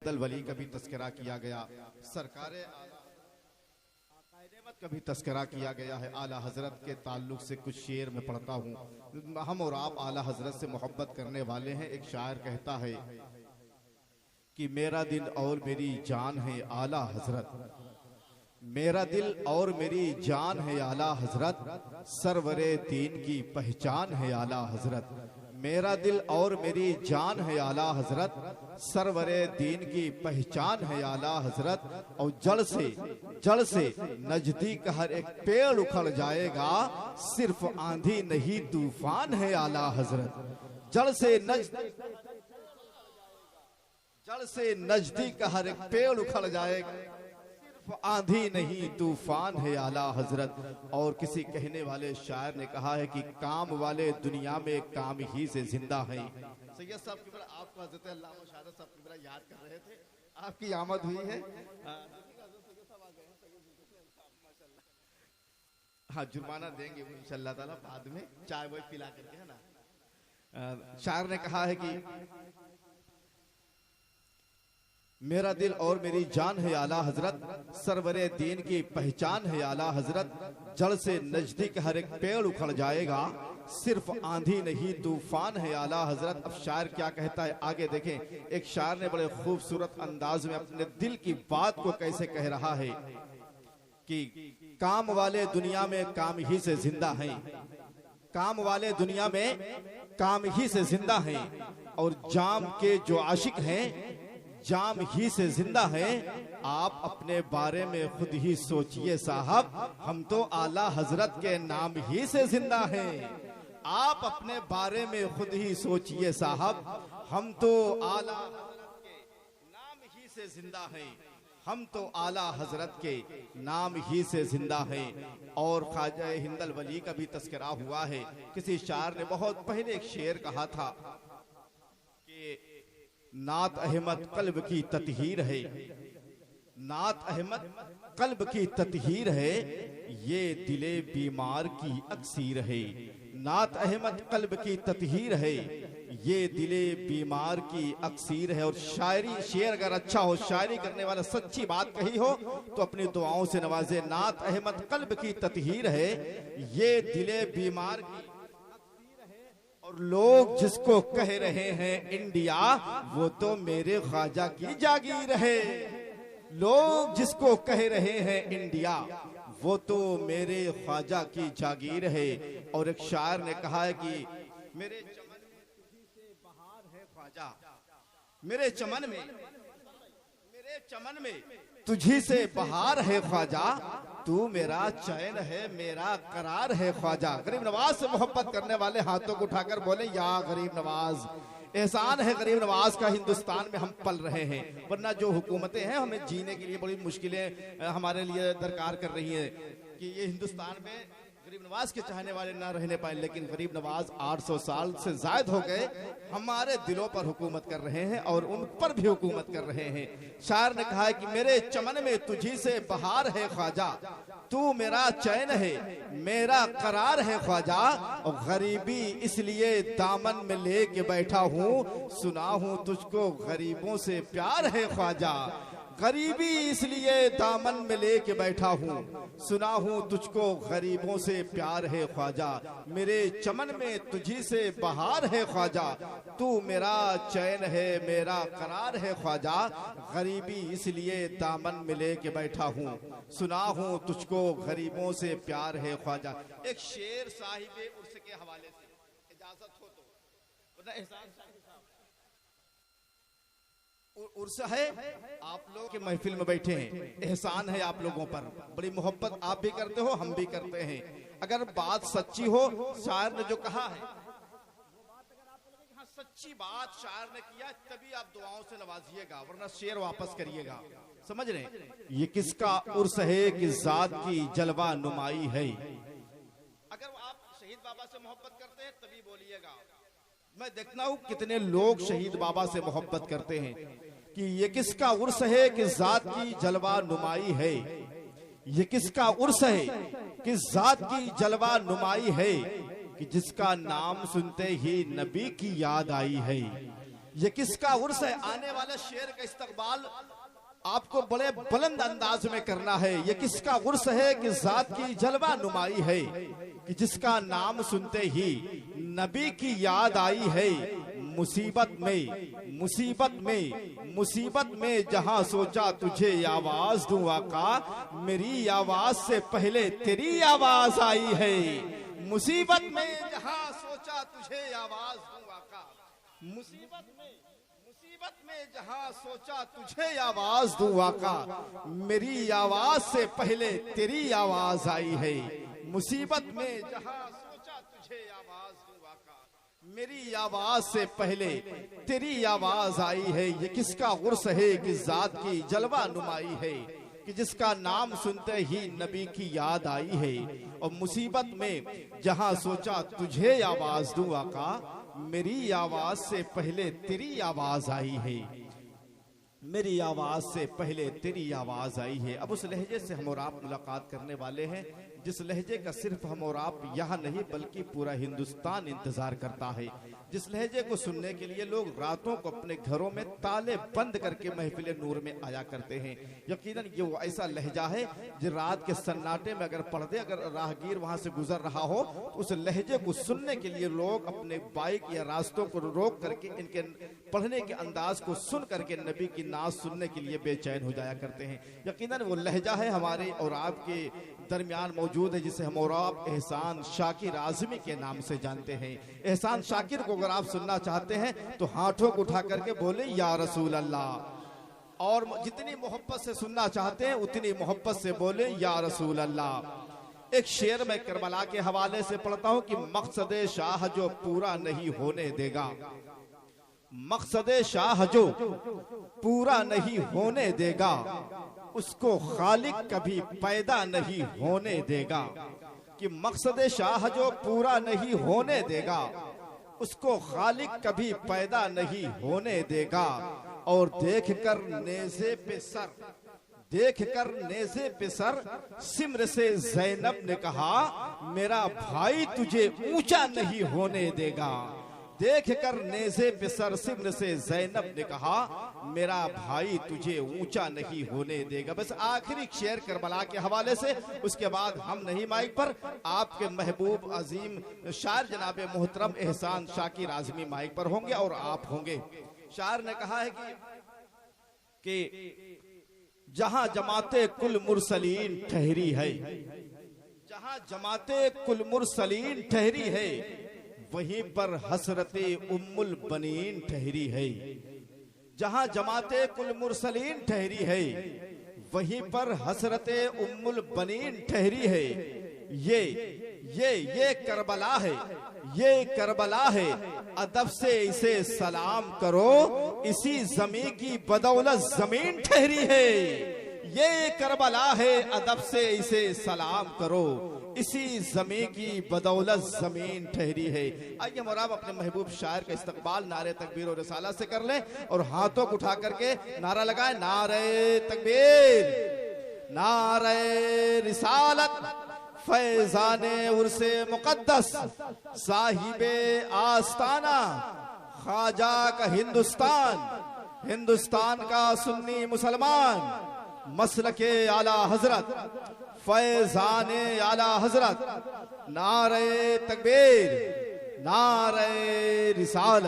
हिंदल वली का भी तस्करा किया गया, सरकार का भी तस्करा किया गया है। आला हजरत के ताल्लुक से कुछ शेर में पढ़ता हूँ। हम और आप आला हजरत से मोहब्बत करने वाले हैं। एक शायर कहता है कि मेरा दिल और मेरी जान है आला हजरत, मेरा दिल और मेरी जान है आला हजरत, सरवरे दीन की पहचान है आला हजरत। मेरा दिल और मेरी जान है आला हजरत, सरवरे दीन की पहचान है आला हजरत। और जड़ से नजदीक हर एक पेड़ उखड़ जाएगा, सिर्फ आंधी नहीं तूफान है आला हजरत। जड़ से नजदीक हर एक पेड़ उखड़ जाएगा, आंधी नहीं तूफान है आला हजरत। और किसी कहने वाले शायर ने कहा है कि काम वाले दुनिया में काम ही से जिंदा है। सैयद साहब की आपको हजरत अल्लामा शाह साहब की याद कर रहे थे, आपकी आमद हुई है। हाँ, जुर्माना देंगे वो इंशाअल्लाह ताला बाद में, चाय वो पिला करके, है ना। शायर ने कहा है कि मेरा दिल और मेरी जान है आला हजरत, सरवरे दीन की पहचान है आला हजरत। जड़ से नजदीक हर एक पेड़ उखड़ जाएगा, सिर्फ आंधी नहीं तूफान है आला हजरत। अब शायर क्या कहता है आगे देखें। एक शायर ने बड़े खूबसूरत अंदाज में अपने दिल की बात को कैसे कह रहा है कि काम वाले दुनिया में काम ही से जिंदा हैं, काम वाले दुनिया में काम ही से जिंदा हैं, और जाम के जो आशिक हैं जाम ही से जिंदा है। आप अपने बारे में खुद ही सोचिए साहब, हम तो आला हजरत के नाम ही से जिंदा हैं। आप अपने बारे में खुद ही सोचिए साहब, हम तो आला हजरत के नाम ही से जिंदा हैं, हम तो आला हजरत के नाम ही से जिंदा हैं। और ख्वाजा हिंदल वली का भी तस्करा हुआ है। किसी शायर ने बहुत पहले एक शेर कहा था कि नात अहमद कल्ब की ततहीर है, नात अहमद कल्ब की ततहीर है, ये दिले बीमार की अक्सीर है। नात अहमद कल्ब की ततहीर है, ये दिले बीमार की अक्सीर है। और शायरी, शेर अगर अच्छा हो, शायरी करने वाला सच्ची बात कही हो तो अपनी दुआओं से नवाजे। नात अहमद कल्ब की ततहीर है, ये दिले बीमार की, और लोग जिसको कह रहे हैं इंडिया, वो तो मेरे ख्वाजा की जागीर है। लोग जिसको कह रहे हैं इंडिया, वो तो मेरे ख्वाजा की जागीर है। और एक शायर ने कहा है कि मेरे चमन में तुझी से बहार है ख्वाजा, मेरे चमन में तुझी से बहार है ख्वाजा, तू मेरा चैन है मेरा करार है ख्वाजा। गरीब नवाज से मोहब्बत करने वाले हाथों को उठाकर बोले या गरीब नवाज। एहसान है गरीब नवाज का हिंदुस्तान में हम पल रहे हैं, वरना जो हुकूमतें हैं हमें जीने के लिए बड़ी मुश्किलें हमारे लिए दरकार कर रही हैं कि ये हिंदुस्तान में गरीब नवाज के चाहने वाले ना रहने पाए। लेकिन गरीब नवाज 800 साल से जायद हो गए हमारे दिलों पर हुकूमत कर रहे हैं और उन पर भी हुकूमत कर रहे हैं। शायर ने कहा है कि मेरे चमन में तुझी से बहार है ख्वाजा, तू मेरा चैन है मेरा करार है ख्वाजा। और गरीबी इसलिए दामन में लेके बैठा हूँ, सुना हूँ तुझको गरीबों से प्यार है ख्वाजा। गरीबी इसलिए दामन में लेके बैठा हूँ, सुना हूँ तुझको गरीबों से प्यार है ख्वाजा। मेरे चमन में तुझी से बहार है ख्वाजा, तू मेरा चैन है मेरा करार है ख्वाजा। गरीबी इसलिए दामन में लेके बैठा हूँ, सुना हूँ तुझको गरीबों से प्यार है ख्वाजा। एक शेर साहिबे उर्स के हवाले से इजाजत हो तो उर्स है, आप लोग के महफिल में बैठे हैं, एहसान है आप लोगों पर, बड़ी मोहब्बत आप भी करते हो हम भी करते हैं। अगर बात सच्ची हो, शायर ने जो कहा है वो बात अगर आपको लगे हाँ सच्ची बात शायर ने किया, तभी आप दुआओं से नवाजिएगा, वरना शेर वापस करिएगा। समझ रहे हैं? ये किसका उर्स है कि जात की जलवा नुमाई है। अगर आप शहीद बाबा से मोहब्बत करते हैं तभी बोलिएगा। मैं देखता हूँ कितने लोग शहीद बाबा से मोहब्बत करते हैं कि ये किसका उर्स है कि जात की जलवा नुमाई है। ये किसका उर्स है कि जात की जलवा नुमाई है, कि जिसका नाम सुनते ही नबी की याद आई है। ये किसका उर्स है? आने वाले शेर का इस्तकबाल आपको बड़े बुलंद अंदाज में करना है। ये किसका उर्स है कि जात की जलवा नुमाई है, कि जिसका नाम सुनते ही नबी की याद आई है। मुसीबत में मुसीबत में मुसीबत में जहां सोचा तुझे आवाज दूं आका, मेरी आवाज से पहले तेरी आवाज आई है। मुसीबत में जहां सोचा तुझे आवाज दूं आका, मुसीबत में जहां सोचा तुझे आवाज दूं आका, मेरी आवाज से पहले तेरी आवाज आई है। मुसीबत में जहां सोचा तुझे आवाज दूं आका, मेरी आवाज से पहले तेरी आवाज आई है। ये किसका उर्स है कि जात की जलवा नुमाई है, कि जिसका नाम सुनते ही नबी की याद आई है। और मुसीबत में जहां सोचा तुझे आवाज दूं आका, मेरी आवाज से पहले तेरी आवाज आई है। मेरी आवाज से पहले तेरी आवाज आई है। अब उस लहजे से हम और आप मुलाकात करने वाले हैं, जिस लहजे का सिर्फ हम और आप यहाँ नहीं बल्कि पूरा हिंदुस्तान इंतजार करता है। जिस लहजे को सुनने के लिए लोग रातों को अपने घरों में ताले बंद करके महफिल नूर में आया करते हैं। यकीनन ये वो ऐसा लहजा है जो रात के सन्नाटे में अगर राहगीर वहां से गुजर रहा हो तो उस लहजे को सुनने के लिए लोग अपने बाइक या रास्तों को रोक करके इनके पढ़ने के अंदाज को सुन करके नबी की नाज सुनने के लिए बेचैन हो जाया करते हैं। यकीनन वो लहजा है हमारे और आपके दरमियान मौजूद है, जिसे हम और आप एहसान शाकिर आजमी के नाम से जानते हैं। एहसान शाकिर को अगर आप सुनना चाहते हैं तो हाथों को उठा करके बोले या रसूल अल्लाह, और जितनी मोहब्बत से सुनना चाहते हैं उतनी मोहब्बत से बोले या रसूल अल्लाह। एक शेर मैं करबला के हवाले से पढ़ता हूं कि मकसद शाह जो पूरा नहीं होने देगा, मकसद शाह जो पूरा नहीं होने देगा, उसको खालिक कभी पैदा नहीं होने देगा। कि मकसद शाह जो पूरा नहीं होने देगा, उसको खालिक कभी पैदा नहीं होने देगा। और देख कर नेज़े पे सर सिमर से ज़ैनब ने कहा, मेरा भाई तुझे ऊंचा नहीं होने देगा। देख कर नेज़े पे सर सिमर से ज़ैनब ने कहा, मेरा भाई तुझे ऊंचा नहीं होने देगा। बस आखिरी शेर करबला के हवाले से, उसके बाद हम नहीं माइक पर, आपके महबूब अजीम शायर जनाब मोहतरम एहसान शाकिर आजमी माइक पर होंगे और आप होंगे। शायर ने कहा है कि जहां जमाते कुल मुरसलीन ठहरी है, जहां जमाते कुल मुरसलीन ठहरी है, वहीं पर हसरते उम्मुल बनीन ठहरी है। जहां जमाते कुल मुरसलीन ठहरी है, वहीं पर हसरते उम्मुल बनीन ठहरी है। ये करबला है, ये करबला है, अदब से इसे सलाम करो, इसी जमीन की बदौलत जमीन ठहरी है। ये करबला है, अदब से इसे सलाम करो, इसी जमीन की बदौलत जमीन ठहरी है। आइए हम और आप अपने महबूब शायर का इस्तकबाल नारे तकबीर और रिसालत से कर लें और हाथों को उठा करके नारा लगाए, नारे तकबीर, नारे रिसालत, फैजाने उर्से मुकद्दस, साहिबे आस्ताना, ख्वाजा का हिंदुस्तान, हिंदुस्तान का सुन्नी मुसलमान, मसलके आला हजरत, फैजाने आला हजरत, नारे तकबीर, नारे रिसालत।